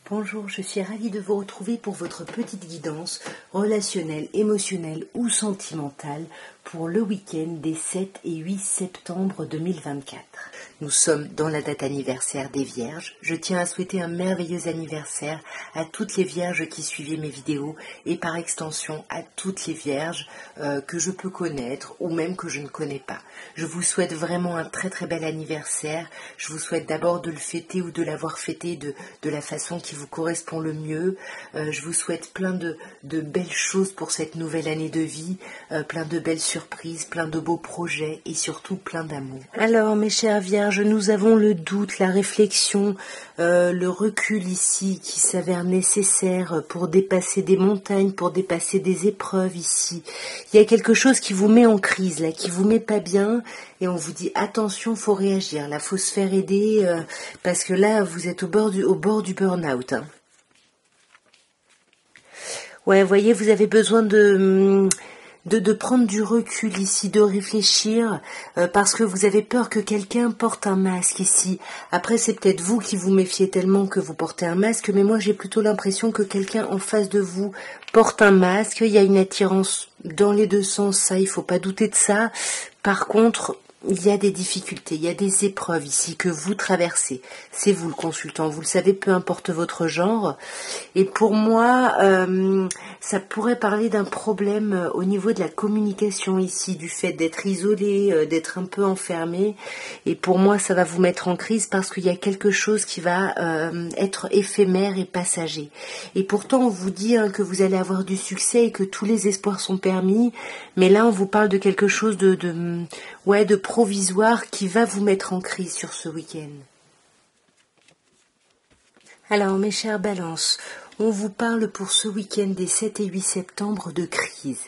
Bonjour, je suis ravie de vous retrouver pour votre petite guidance relationnelle, émotionnelle ou sentimentale pour le week-end des 7 et 8 septembre 2024. Nous sommes dans la date anniversaire des Vierges. Je tiens à souhaiter un merveilleux anniversaire à toutes les Vierges qui suivaient mes vidéos et par extension à toutes les Vierges que je peux connaître ou même que je ne connais pas. Je vous souhaite vraiment un très très bel anniversaire. Je vous souhaite d'abord de le fêter ou de l'avoir fêté de la façon qui vous correspond le mieux. Je vous souhaite plein de belles choses pour cette nouvelle année de vie, plein de belles surprises, plein de beaux projets et surtout plein d'amour. Alors mes chères Vierges, nous avons le doute, la réflexion, le recul ici qui s'avère nécessaire pour dépasser des montagnes, pour dépasser des épreuves ici. Il y a quelque chose qui vous met en crise là, qui vous met pas bien et on vous dit attention, faut réagir, là faut se faire aider parce que là vous êtes au bord du burn-out. Hein. Ouais, vous voyez, vous avez besoin de prendre du recul ici, de réfléchir, parce que vous avez peur que quelqu'un porte un masque ici. Après, c'est peut-être vous qui vous méfiez tellement que vous portez un masque, mais moi j'ai plutôt l'impression que quelqu'un en face de vous porte un masque. Il y a une attirance dans les deux sens, ça, il faut pas douter de ça. Par contre, il y a des difficultés, il y a des épreuves ici que vous traversez. C'est vous le consultant, vous le savez, peu importe votre genre. Et pour moi, ça pourrait parler d'un problème au niveau de la communication ici, du fait d'être isolé, d'être un peu enfermé. Et pour moi, ça va vous mettre en crise parce qu'il y a quelque chose qui va être éphémère et passager. Et pourtant, on vous dit que vous allez avoir du succès et que tous les espoirs sont permis. Mais là, on vous parle de quelque chose de provisoire qui va vous mettre en crise sur ce week-end. Alors, mes chères balances, on vous parle pour ce week-end des 7 et 8 septembre de crise.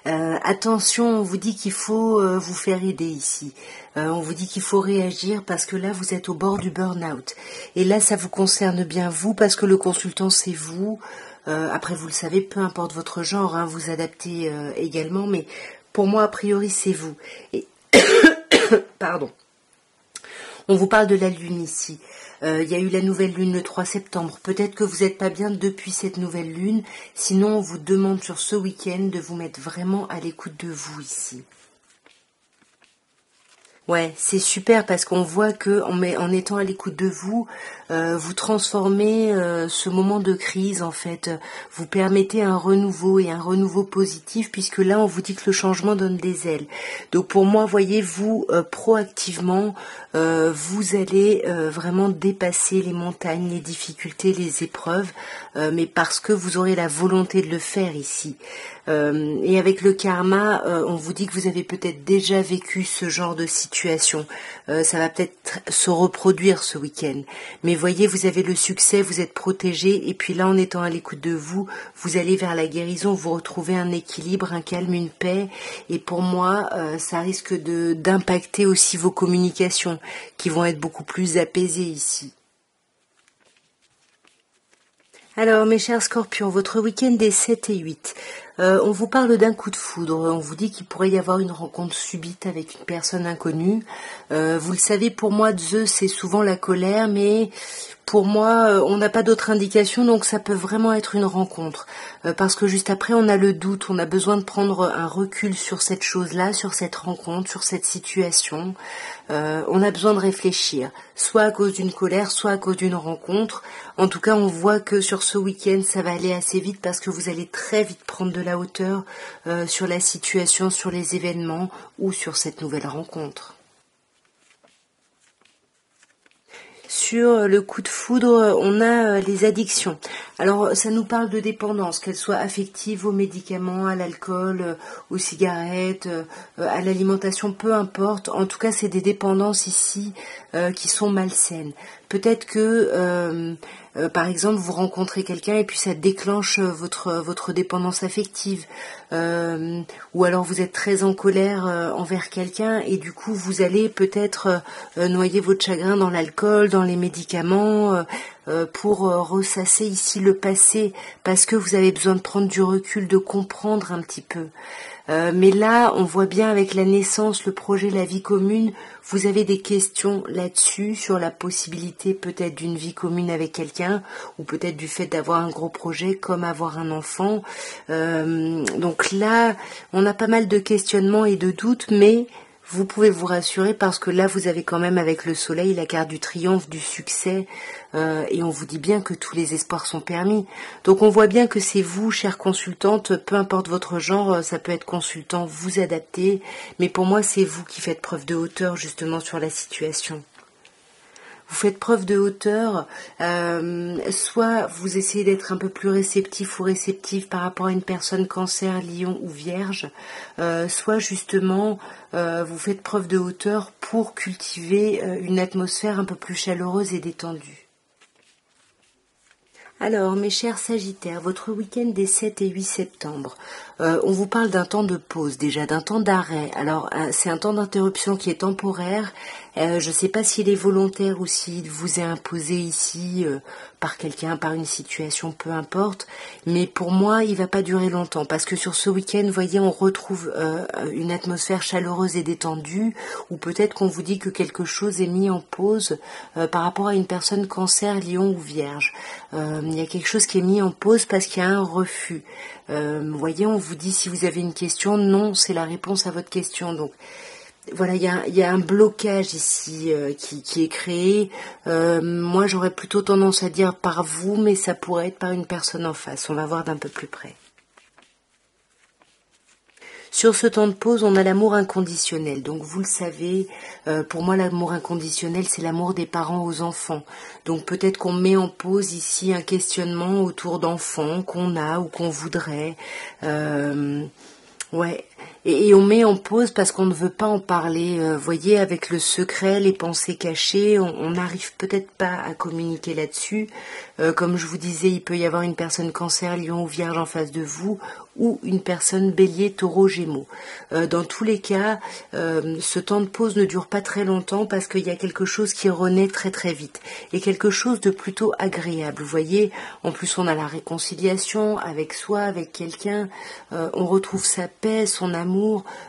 Attention, on vous dit qu'il faut vous faire aider ici. On vous dit qu'il faut réagir parce que là, vous êtes au bord du burn-out. Et là, ça vous concerne bien vous parce que le consultant, c'est vous. Après, vous le savez, peu importe votre genre, hein, vous adaptez également. Mais pour moi, a priori, c'est vous. Et pardon. On vous parle de la lune ici. Il y a eu la nouvelle lune le 3 septembre. Peut-être que vous n'êtes pas bien depuis cette nouvelle lune. Sinon, on vous demande sur ce week-end de vous mettre vraiment à l'écoute de vous ici. Ouais, c'est super parce qu'on voit que en étant à l'écoute de vous, vous transformez ce moment de crise en fait. Vous permettez un renouveau et un renouveau positif puisque là on vous dit que le changement donne des ailes. Donc pour moi, voyez-vous proactivement, vous allez vraiment dépasser les montagnes, les difficultés, les épreuves, mais parce que vous aurez la volonté de le faire ici. Et avec le karma, on vous dit que vous avez peut-être déjà vécu ce genre de situation. Ça va peut-être se reproduire ce week-end. Mais voyez, vous avez le succès, vous êtes protégé. Et puis là, en étant à l'écoute de vous, vous allez vers la guérison, vous retrouvez un équilibre, un calme, une paix. Et pour moi, ça risque d'impacter aussi vos communications, qui vont être beaucoup plus apaisées ici. Alors, mes chers scorpions, votre week-end des 7 et 8. On vous parle d'un coup de foudre. On vous dit qu'il pourrait y avoir une rencontre subite avec une personne inconnue. Vous le savez, pour moi, Zeus, c'est souvent la colère, mais pour moi, on n'a pas d'autre indication, donc ça peut vraiment être une rencontre. Parce que juste après, on a le doute, on a besoin de prendre un recul sur cette chose-là, sur cette rencontre, sur cette situation. On a besoin de réfléchir, soit à cause d'une colère, soit à cause d'une rencontre. En tout cas, on voit que sur ce week-end, ça va aller assez vite parce que vous allez très vite prendre de la hauteur sur la situation, sur les événements ou sur cette nouvelle rencontre. Sur le coup de foudre, on a les addictions. Alors, ça nous parle de dépendance, qu'elle soit affective aux médicaments, à l'alcool, aux cigarettes, à l'alimentation, peu importe. En tout cas, c'est des dépendances ici qui sont malsaines. Peut-être que, par exemple, vous rencontrez quelqu'un et puis ça déclenche votre dépendance affective. Ou alors vous êtes très en colère envers quelqu'un et du coup vous allez peut-être noyer votre chagrin dans l'alcool, dans les médicaments. pour ressasser ici le passé, parce que vous avez besoin de prendre du recul, de comprendre un petit peu. Mais là, on voit bien avec la naissance, le projet, la vie commune, vous avez des questions là-dessus, sur la possibilité peut-être d'une vie commune avec quelqu'un, ou peut-être du fait d'avoir un gros projet comme avoir un enfant. Donc là, on a pas mal de questionnements et de doutes, mais vous pouvez vous rassurer parce que là, vous avez quand même avec le soleil la carte du triomphe, du succès, et on vous dit bien que tous les espoirs sont permis. Donc on voit bien que c'est vous, chère consultante, peu importe votre genre, ça peut être consultant, vous adaptez, mais pour moi, c'est vous qui faites preuve de hauteur justement sur la situation. Vous faites preuve de hauteur, soit vous essayez d'être un peu plus réceptif ou réceptive par rapport à une personne cancer, lion ou vierge, soit justement vous faites preuve de hauteur pour cultiver une atmosphère un peu plus chaleureuse et détendue. Alors, mes chers Sagittaires, votre week-end des 7 et 8 septembre, on vous parle d'un temps de pause déjà, d'un temps d'arrêt. Alors, c'est un temps d'interruption qui est temporaire. Je ne sais pas s'il est volontaire ou s'il vous est imposé ici par quelqu'un, par une situation, peu importe. Mais pour moi, il ne va pas durer longtemps parce que sur ce week-end, vous voyez, on retrouve une atmosphère chaleureuse et détendue, ou peut-être qu'on vous dit que quelque chose est mis en pause par rapport à une personne cancer, lion ou vierge. Il y a quelque chose qui est mis en pause parce qu'il y a un refus. Vous voyez, on vous dit si vous avez une question, non, c'est la réponse à votre question. Donc voilà, il y a un blocage ici qui est créé. Moi, j'aurais plutôt tendance à dire par vous, mais ça pourrait être par une personne en face. On va voir d'un peu plus près. Sur ce temps de pause, on a l'amour inconditionnel. Donc vous le savez, pour moi l'amour inconditionnel, c'est l'amour des parents aux enfants. Donc peut-être qu'on met en pause ici un questionnement autour d'enfants qu'on a ou qu'on voudrait. Ouais. Et on met en pause parce qu'on ne veut pas en parler. Voyez, avec le secret, les pensées cachées, on n'arrive peut-être pas à communiquer là-dessus. Comme je vous disais, il peut y avoir une personne cancer, lion ou vierge en face de vous, ou une personne bélier, taureau, gémeaux. Dans tous les cas, ce temps de pause ne dure pas très longtemps parce qu'il y a quelque chose qui renaît très très vite. Et quelque chose de plutôt agréable. Vous voyez, en plus on a la réconciliation avec soi, avec quelqu'un. On retrouve sa paix, son amour.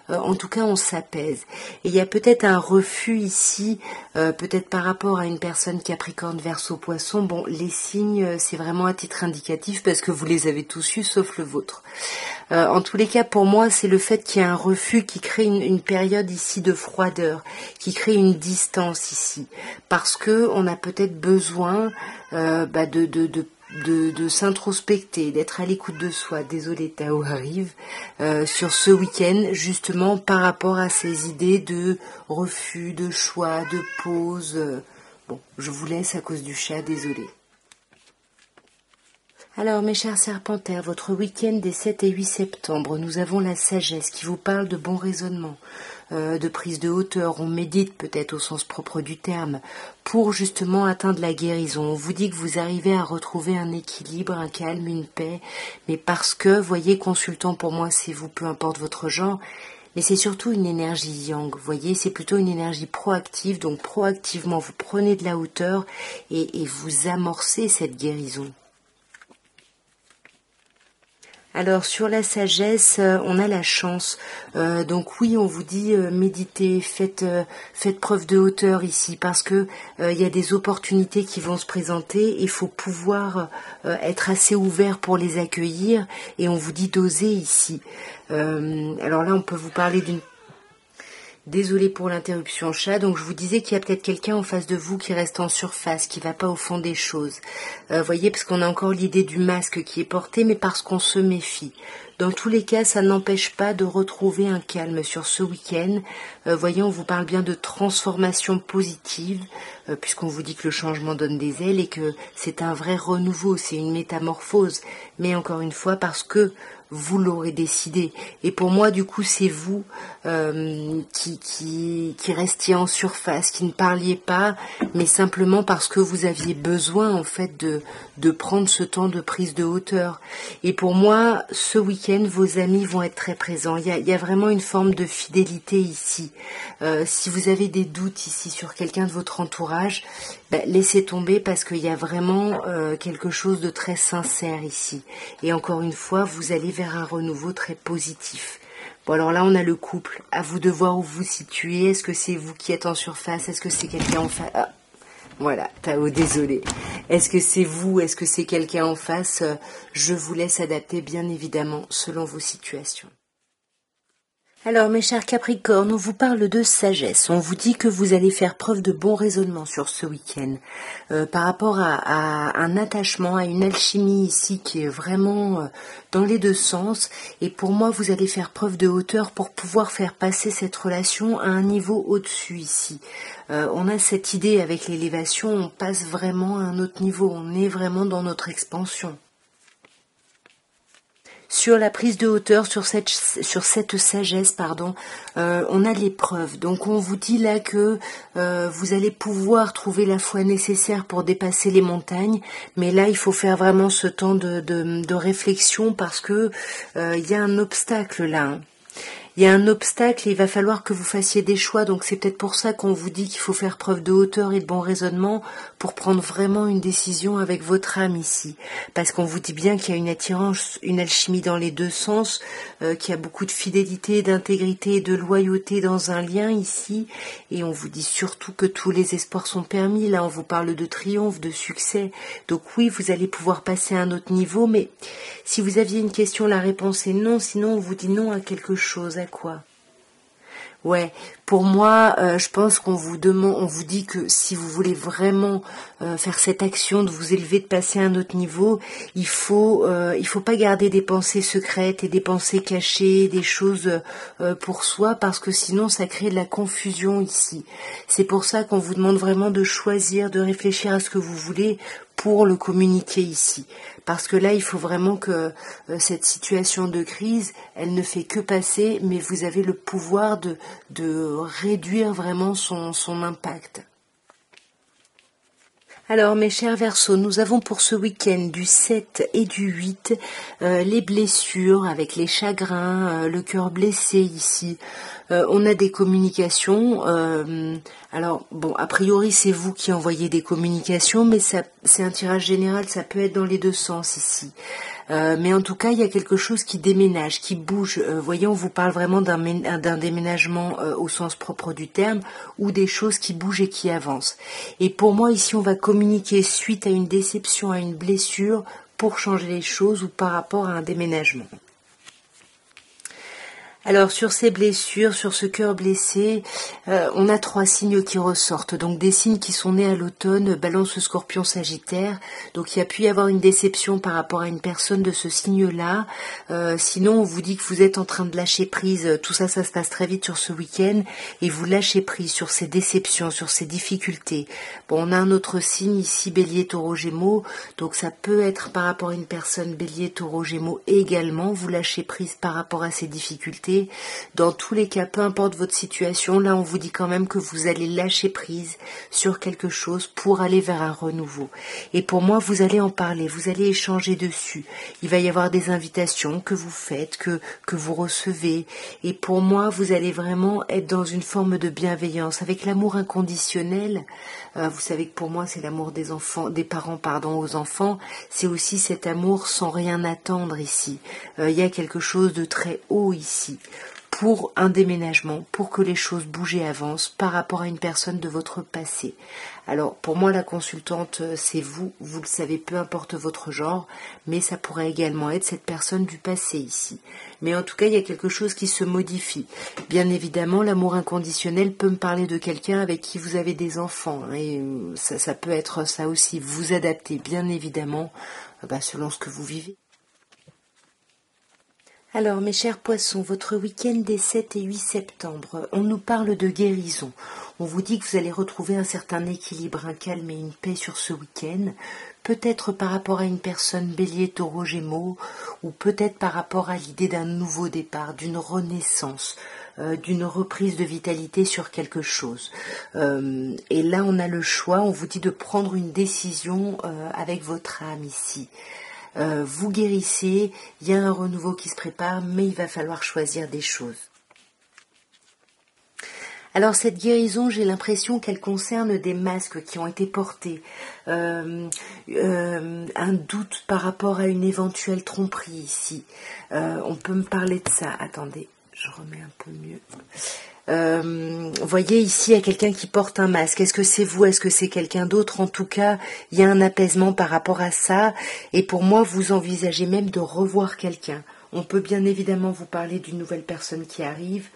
En tout cas, on s'apaise. Et il y a peut-être un refus ici, peut-être par rapport à une personne Capricorne, Verseau, Poisson. Bon, les signes, c'est vraiment à titre indicatif parce que vous les avez tous eus, sauf le vôtre. En tous les cas, pour moi, c'est le fait qu'il y a un refus qui crée une période ici de froideur, qui crée une distance ici, parce que on a peut-être besoin de s'introspecter, d'être à l'écoute de soi. Désolé, Tao arrive sur ce week-end, justement par rapport à ces idées de refus, de choix, de pause. Bon, je vous laisse à cause du chat, désolé. Alors, mes chers serpentaires, votre week-end des 7 et 8 septembre, nous avons la sagesse qui vous parle de bon raisonnement, de prise de hauteur. On médite peut-être au sens propre du terme pour justement atteindre la guérison. On vous dit que vous arrivez à retrouver un équilibre, un calme, une paix, mais parce que, voyez, consultant pour moi, c'est vous, peu importe votre genre, mais c'est surtout une énergie yang, vous voyez, c'est plutôt une énergie proactive, donc proactivement vous prenez de la hauteur et vous amorcez cette guérison. Alors sur la sagesse, on a la chance. Donc oui, on vous dit méditez, faites preuve de hauteur ici, parce que il y a des opportunités qui vont se présenter. Il faut pouvoir être assez ouvert pour les accueillir, et on vous dit d'oser ici. Alors là, on peut vous parler d'une... Désolée pour l'interruption chat, donc je vous disais qu'il y a peut-être quelqu'un en face de vous qui reste en surface, qui va pas au fond des choses. Voyez, parce qu'on a encore l'idée du masque qui est porté, mais parce qu'on se méfie. Dans tous les cas, ça n'empêche pas de retrouver un calme sur ce week-end. Voyez, on vous parle bien de transformation positive, puisqu'on vous dit que le changement donne des ailes et que c'est un vrai renouveau, c'est une métamorphose. Mais encore une fois, parce que vous l'aurez décidé. Et pour moi, du coup, c'est vous qui restiez en surface, qui ne parliez pas, mais simplement parce que vous aviez besoin, en fait, de prendre ce temps de prise de hauteur. Et pour moi, ce week-end, vos amis vont être très présents. Il y a vraiment une forme de fidélité ici. Si vous avez des doutes ici sur quelqu'un de votre entourage, laissez tomber parce qu'il y a vraiment quelque chose de très sincère ici. Et encore une fois, vous allez vers un renouveau très positif. Bon, alors là, on a le couple. À vous de voir où vous vous situez. Est-ce que c'est vous qui êtes en surface? Est-ce que c'est quelqu'un en face? Ah, voilà, Tao, désolé. Est-ce que c'est vous? Est-ce que c'est quelqu'un en face? Je vous laisse adapter, bien évidemment, selon vos situations. Alors mes chers Capricornes, on vous parle de sagesse, on vous dit que vous allez faire preuve de bon raisonnement sur ce week-end par rapport à un attachement, à une alchimie ici qui est vraiment dans les deux sens, et pour moi vous allez faire preuve de hauteur pour pouvoir faire passer cette relation à un niveau au-dessus ici. On a cette idée avec l'élévation, on passe vraiment à un autre niveau, on est vraiment dans notre expansion. Sur la prise de hauteur, sur cette sagesse, on a l'épreuve. Donc on vous dit là que vous allez pouvoir trouver la foi nécessaire pour dépasser les montagnes, mais là il faut faire vraiment ce temps de réflexion parce que il y a un obstacle là. Hein. Il y a un obstacle et il va falloir que vous fassiez des choix, donc c'est peut-être pour ça qu'on vous dit qu'il faut faire preuve de hauteur et de bon raisonnement pour prendre vraiment une décision avec votre âme ici. Parce qu'on vous dit bien qu'il y a une attirance, une alchimie dans les deux sens, qu'il y a beaucoup de fidélité, d'intégrité et de loyauté dans un lien ici, et on vous dit surtout que tous les espoirs sont permis. Là on vous parle de triomphe, de succès, donc oui vous allez pouvoir passer à un autre niveau, mais si vous aviez une question, la réponse est non, sinon on vous dit non à quelque chose. À quoi? Ouais, pour moi, je pense qu'on vous demande, on vous dit que si vous voulez vraiment faire cette action de vous élever, de passer à un autre niveau, il faut pas garder des pensées secrètes et des pensées cachées, des choses pour soi, parce que sinon ça crée de la confusion ici. C'est pour ça qu'on vous demande vraiment de choisir, de réfléchir à ce que vous voulez pour le communiquer ici. Parce que là, il faut vraiment que cette situation de crise, elle ne fait que passer, mais vous avez le pouvoir de réduire vraiment son impact. Alors mes chers Verseaux, nous avons pour ce week-end du 7 et du 8 les blessures avec les chagrins, le cœur blessé ici. On a des communications. Alors bon, a priori c'est vous qui envoyez des communications, mais ça, c'est un tirage général, ça peut être dans les deux sens ici. Mais en tout cas, il y a quelque chose qui déménage, qui bouge. Voyez, on vous parle vraiment d'un déménagement au sens propre du terme, ou des choses qui bougent et qui avancent. Et pour moi, ici, on va communiquer suite à une déception, à une blessure, pour changer les choses ou par rapport à un déménagement. Alors sur ces blessures, sur ce cœur blessé, on a 3 signes qui ressortent. Donc des signes qui sont nés à l'automne, Balance, Scorpion, Sagittaire. Donc il y a pu y avoir une déception par rapport à une personne de ce signe-là. Sinon on vous dit que vous êtes en train de lâcher prise. Tout ça, ça se passe très vite sur ce week-end. Et vous lâchez prise sur ces déceptions, sur ces difficultés. Bon, on a un autre signe ici, Bélier, Taureau, Gémeaux. Donc ça peut être par rapport à une personne Bélier, Taureau, Gémeaux également. Vous lâchez prise par rapport à ces difficultés. Dans tous les cas, peu importe votre situation, là on vous dit quand même que vous allez lâcher prise sur quelque chose pour aller vers un renouveau. Et pour moi, vous allez en parler, vous allez échanger dessus. Il va y avoir des invitations que vous faites, que vous recevez. Et pour moi, vous allez vraiment être dans une forme de bienveillance, avec l'amour inconditionnel. Vous savez que pour moi, c'est l'amour des enfants, des parents, aux enfants. C'est aussi cet amour sans rien attendre ici. Il y a quelque chose de très haut ici pour un déménagement, pour que les choses bougent et avancent par rapport à une personne de votre passé. Alors, pour moi, la consultante, c'est vous le savez, peu importe votre genre, mais ça pourrait également être cette personne du passé ici. Mais en tout cas, il y a quelque chose qui se modifie. Bien évidemment, l'amour inconditionnel peut me parler de quelqu'un avec qui vous avez des enfants, et ça peut être ça aussi. Vous adaptez, bien évidemment, selon ce que vous vivez. Alors, mes chers poissons, votre week-end des 7 et 8 septembre, on nous parle de guérison. On vous dit que vous allez retrouver un certain équilibre, un calme et une paix sur ce week-end, peut-être par rapport à une personne bélier, taureau, gémeaux, ou peut-être par rapport à l'idée d'un nouveau départ, d'une renaissance, d'une reprise de vitalité sur quelque chose. Et là, on a le choix, on vous dit de prendre une décision avec votre âme ici. Vous guérissez, il y a un renouveau qui se prépare, mais il va falloir choisir des choses. Alors cette guérison, j'ai l'impression qu'elle concerne des masques qui ont été portés, un doute par rapport à une éventuelle tromperie ici. On peut me parler de ça. Attendez, je remets un peu mieux. Voyez ici, il y a quelqu'un qui porte un masque. Est-ce que c'est vous? Est-ce que c'est quelqu'un d'autre? En tout cas, il y a un apaisement par rapport à ça. Et pour moi, vous envisagez même de revoir quelqu'un. On peut bien évidemment vous parler d'une nouvelle personne qui arrive,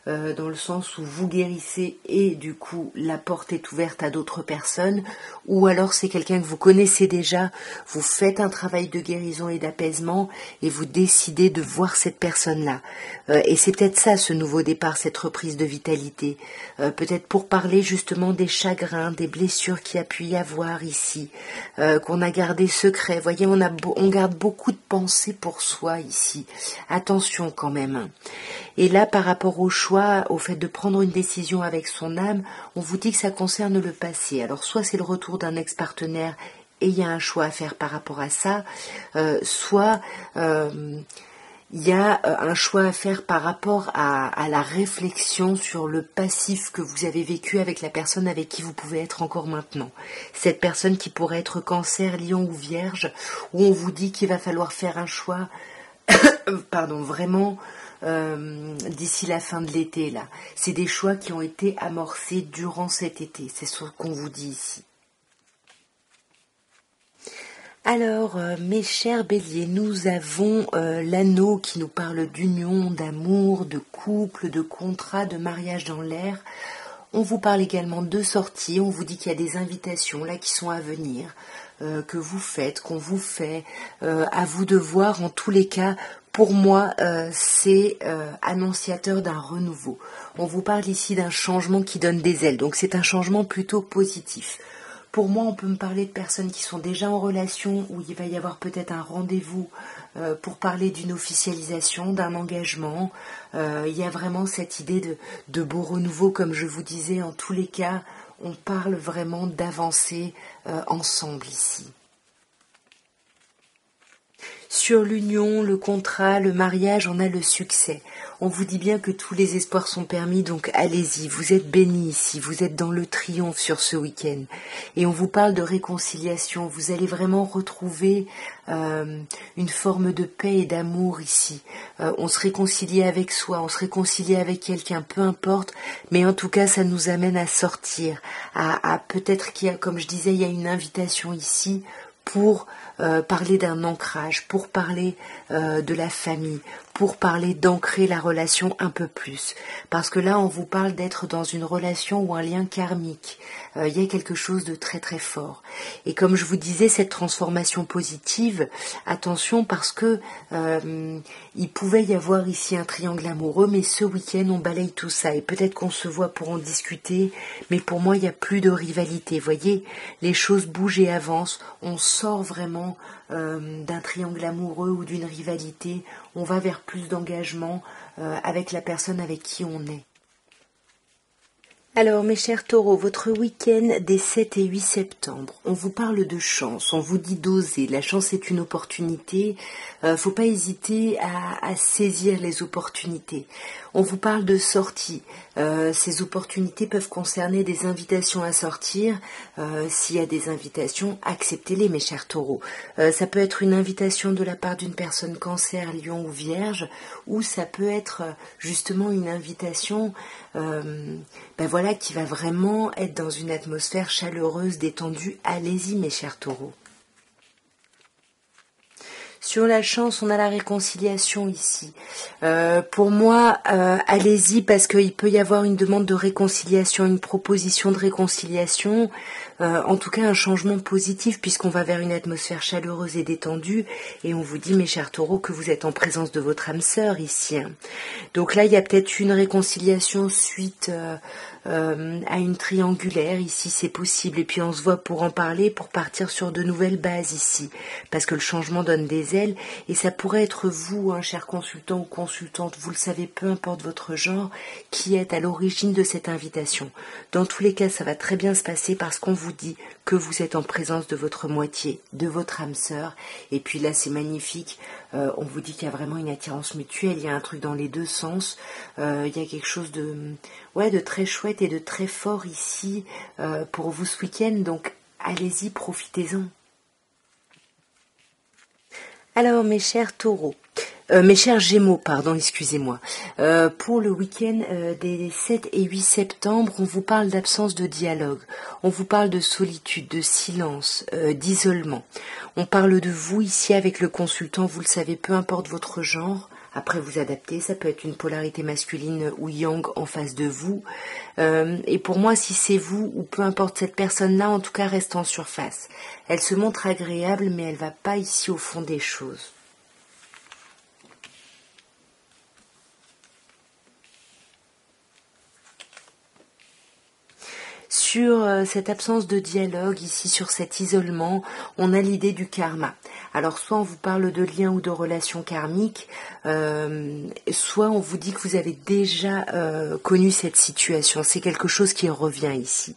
dans le sens où vous guérissez et du coup la porte est ouverte à d'autres personnes, ou alors c'est quelqu'un que vous connaissez déjà, vous faites un travail de guérison et d'apaisement et vous décidez de voir cette personne-là. Et c'est peut-être ça ce nouveau départ, cette reprise de vitalité, peut-être pour parler justement des chagrins, des blessures qu'il y a pu y avoir ici, qu'on a gardé secret. Voyez, on garde beaucoup de pensées pour soi ici. Attention quand même. Et là, par rapport au choix, au fait de prendre une décision avec son âme, on vous dit que ça concerne le passé. Alors, soit c'est le retour d'un ex-partenaire et il y a un choix à faire par rapport à ça, soit il y a un choix à faire par rapport à la réflexion sur le passif que vous avez vécu avec la personne avec qui vous pouvez être encore maintenant. Cette personne qui pourrait être Cancer, Lion ou Vierge, où on vous dit qu'il va falloir faire un choix, vraiment d'ici la fin de l'été là. C'est des choix qui ont été amorcés durant cet été, c'est ce qu'on vous dit ici. Alors, mes chers béliers, nous avons l'anneau qui nous parle d'union, d'amour, de couple, de contrat, de mariage dans l'air. On vous parle également de sorties, on vous dit qu'il y a des invitations là qui sont à venir, que vous faites, qu'on vous fait, à vous de voir. En tous les cas, pour moi, c'est annonciateur d'un renouveau. On vous parle ici d'un changement qui donne des ailes, donc c'est un changement plutôt positif. Pour moi, on peut me parler de personnes qui sont déjà en relation, où il va y avoir peut-être un rendez-vous pour parler d'une officialisation, d'un engagement. Il y a vraiment cette idée de beau renouveau, comme je vous disais. En tous les cas, on parle vraiment d'avancer ensemble ici. Sur l'union, le contrat, le mariage, on a le succès. On vous dit bien que tous les espoirs sont permis, donc allez-y, vous êtes bénis ici, vous êtes dans le triomphe sur ce week-end. Et on vous parle de réconciliation, vous allez vraiment retrouver une forme de paix et d'amour ici. On se réconcilie avec soi, on se réconcilie avec quelqu'un, peu importe, mais en tout cas ça nous amène à sortir, à peut-être qu'il y a, comme je disais, il y a une invitation ici pour parler d'un ancrage, pour parler de la famille, pour parler d'ancrer la relation un peu plus. Parce que là, on vous parle d'être dans une relation ou un lien karmique. Il y a quelque chose de très très fort. Et comme je vous disais, cette transformation positive, attention parce que il pouvait y avoir ici un triangle amoureux, mais ce week-end, on balaye tout ça. Et peut-être qu'on se voit pour en discuter, mais pour moi, il n'y a plus de rivalité. Vous voyez, les choses bougent et avancent. On sort vraiment d'un triangle amoureux ou d'une rivalité. On va vers plus d'engagement avec la personne avec qui on est. Alors mes chers taureaux, votre week-end des 7 et 8 septembre, on vous parle de chance, on vous dit d'oser, la chance est une opportunité, faut pas hésiter à saisir les opportunités. On vous parle de sortie, ces opportunités peuvent concerner des invitations à sortir, s'il y a des invitations, acceptez-les mes chers taureaux. Ça peut être une invitation de la part d'une personne Cancer, Lion ou Vierge, ou ça peut être justement une invitation qui va vraiment être dans une atmosphère chaleureuse, détendue. Allez-y mes chers taureaux. Sur la chance, on a la réconciliation ici. Pour moi, allez-y parce qu'il peut y avoir une demande de réconciliation, une proposition de réconciliation, en tout cas un changement positif puisqu'on va vers une atmosphère chaleureuse et détendue et on vous dit, mes chers taureaux, que vous êtes en présence de votre âme sœur ici. Donc là, il y a peut-être une réconciliation suite à une triangulaire, ici c'est possible, et puis on se voit pour en parler, pour partir sur de nouvelles bases ici, parce que le changement donne des ailes, et ça pourrait être vous, cher consultant ou consultante, vous le savez, peu importe votre genre, qui êtes à l'origine de cette invitation. Dans tous les cas, ça va très bien se passer parce qu'on vous dit que vous êtes en présence de votre moitié, de votre âme sœur, et puis là c'est magnifique, on vous dit qu'il y a vraiment une attirance mutuelle, il y a un truc dans les deux sens, il y a quelque chose de très chouette et de très fort ici pour vous ce week-end, donc allez-y, profitez-en. Alors mes chers taureaux, mes chers gémeaux, pardon, excusez-moi, pour le week-end des 7 et 8 septembre, on vous parle d'absence de dialogue, on vous parle de solitude, de silence, d'isolement. On parle de vous ici avec le consultant, vous le savez, peu importe votre genre. Après, vous adaptez, ça peut être une polarité masculine ou yang en face de vous. Et pour moi, si c'est vous ou peu importe cette personne-là, en tout cas, reste en surface. Elle se montre agréable, mais elle va pas ici au fond des choses. Sur cette absence de dialogue, ici sur cet isolement, on a l'idée du karma. Alors soit on vous parle de liens ou de relations karmiques, soit on vous dit que vous avez déjà connu cette situation. C'est quelque chose qui revient ici.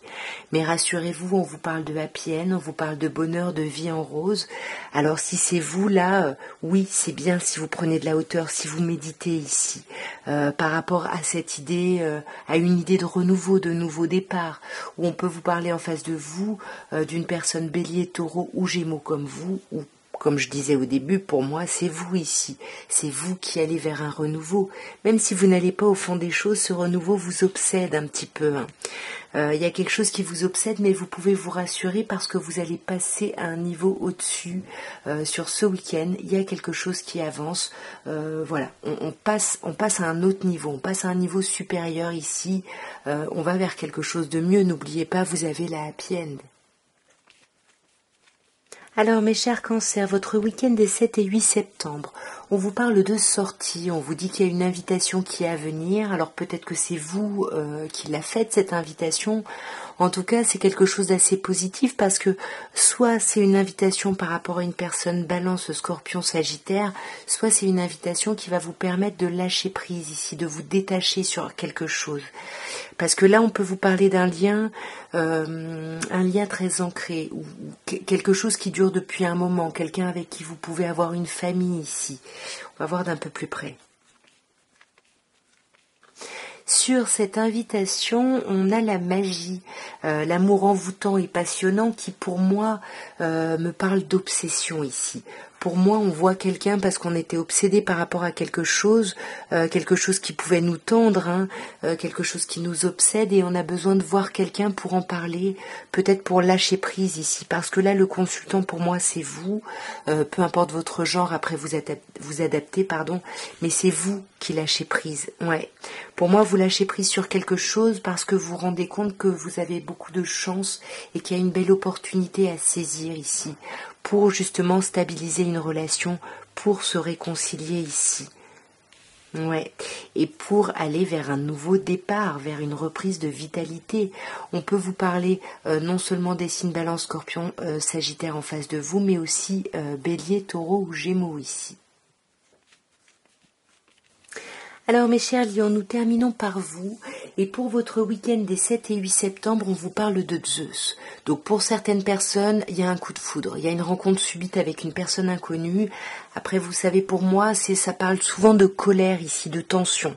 Mais rassurez-vous, on vous parle de happy end, on vous parle de bonheur, de vie en rose. Alors si c'est vous là, oui, c'est bien si vous prenez de la hauteur, si vous méditez ici, par rapport à cette idée, à une idée de renouveau, de nouveau départ, où on peut vous parler en face de vous d'une personne bélier, taureau ou gémeaux comme vous, ou comme je disais au début, pour moi, c'est vous ici. C'est vous qui allez vers un renouveau. Même si vous n'allez pas au fond des choses, ce renouveau vous obsède un petit peu. Il y a quelque chose qui vous obsède, mais vous pouvez vous rassurer parce que vous allez passer à un niveau au-dessus. Sur ce week-end, il y a quelque chose qui avance. Voilà, on passe à un autre niveau, on passe à un niveau supérieur ici. On va vers quelque chose de mieux. N'oubliez pas, vous avez la happy end. Alors mes chers cancers, votre week-end des 7 et 8 septembre, on vous parle de sortie, on vous dit qu'il y a une invitation qui est à venir, alors peut-être que c'est vous qui la faites cette invitation, en tout cas c'est quelque chose d'assez positif parce que soit c'est une invitation par rapport à une personne balance, scorpion, sagittaire, soit c'est une invitation qui va vous permettre de lâcher prise ici, de vous détacher sur quelque chose. Parce que là on peut vous parler d'un lien, un lien très ancré, ou quelque chose qui dure depuis un moment, quelqu'un avec qui vous pouvez avoir une famille ici. On va voir d'un peu plus près. Sur cette invitation, on a la magie, l'amour envoûtant et passionnant qui pour moi me parle d'obsession ici. Pour moi, on voit quelqu'un parce qu'on était obsédé par rapport à quelque chose qui pouvait nous tendre, quelque chose qui nous obsède et on a besoin de voir quelqu'un pour en parler, peut-être pour lâcher prise ici. Parce que là, le consultant pour moi, c'est vous, peu importe votre genre, après vous adaptez, pardon, mais c'est vous qui lâchez prise. Ouais. Pour moi, vous lâchez prise sur quelque chose parce que vous vous rendez compte que vous avez beaucoup de chance et qu'il y a une belle opportunité à saisir ici pour justement stabiliser une relation, pour se réconcilier ici. Ouais. Et pour aller vers un nouveau départ, vers une reprise de vitalité. On peut vous parler non seulement des signes balance, scorpion, sagittaire en face de vous, mais aussi bélier, taureau ou gémeaux ici. Alors mes chers lions, nous terminons par vous et pour votre week-end des 7 et 8 septembre, on vous parle de Zeus. Donc pour certaines personnes, il y a un coup de foudre, il y a une rencontre subite avec une personne inconnue. Après, vous savez, pour moi, ça parle souvent de colère ici, de tension.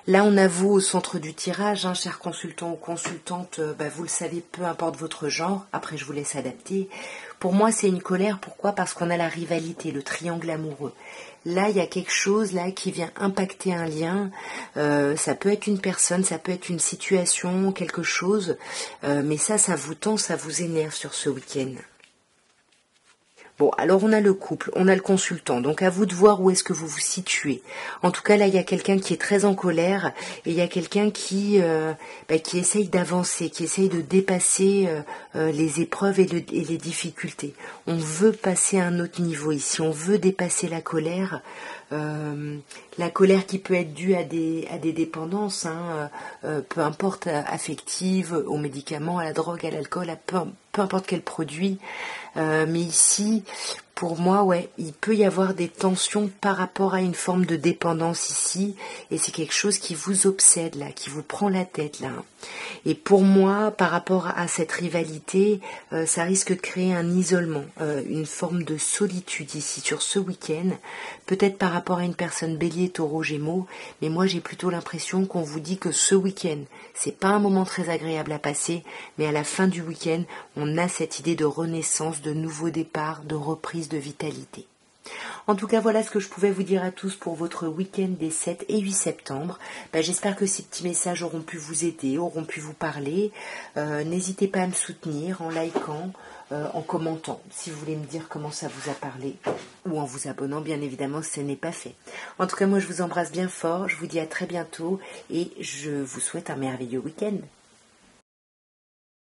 Là, on a vous au centre du tirage, chers consultants ou consultantes, vous le savez, peu importe votre genre. Après, je vous laisse adapter. Pour moi, c'est une colère. Pourquoi ? Parce qu'on a la rivalité, le triangle amoureux. Là, il y a quelque chose là qui vient impacter un lien. Ça peut être une personne, ça peut être une situation, quelque chose. Mais ça vous tend, ça vous énerve sur ce week-end. Bon, alors on a le couple, on a le consultant, donc à vous de voir où est-ce que vous vous situez. En tout cas, là, il y a quelqu'un qui est très en colère et il y a quelqu'un qui essaye d'avancer, qui essaye de dépasser les épreuves et les difficultés. On veut passer à un autre niveau ici, on veut dépasser la colère qui peut être due à des dépendances, hein, peu importe, affectives, aux médicaments, à la drogue, à l'alcool, à peu importe quel produit. Mais ici, pour moi, ouais, il peut y avoir des tensions par rapport à une forme de dépendance ici, et c'est quelque chose qui vous obsède là, qui vous prend la tête là. Et pour moi, par rapport à cette rivalité, ça risque de créer un isolement, une forme de solitude ici sur ce week-end, peut-être par rapport à une personne Bélier, Taureau, Gémeaux, mais moi j'ai plutôt l'impression qu'on vous dit que ce week-end, c'est pas un moment très agréable à passer, mais à la fin du week-end, on a cette idée de renaissance, de nouveau départ, de reprise de vitalité. En tout cas, voilà ce que je pouvais vous dire à tous pour votre week-end des 7 et 8 septembre. J'espère que ces petits messages auront pu vous aider, auront pu vous parler. N'hésitez pas à me soutenir en likant, en commentant, si vous voulez me dire comment ça vous a parlé, ou en vous abonnant, bien évidemment, si ce n'est pas fait. En tout cas, moi, je vous embrasse bien fort, je vous dis à très bientôt, et je vous souhaite un merveilleux week-end.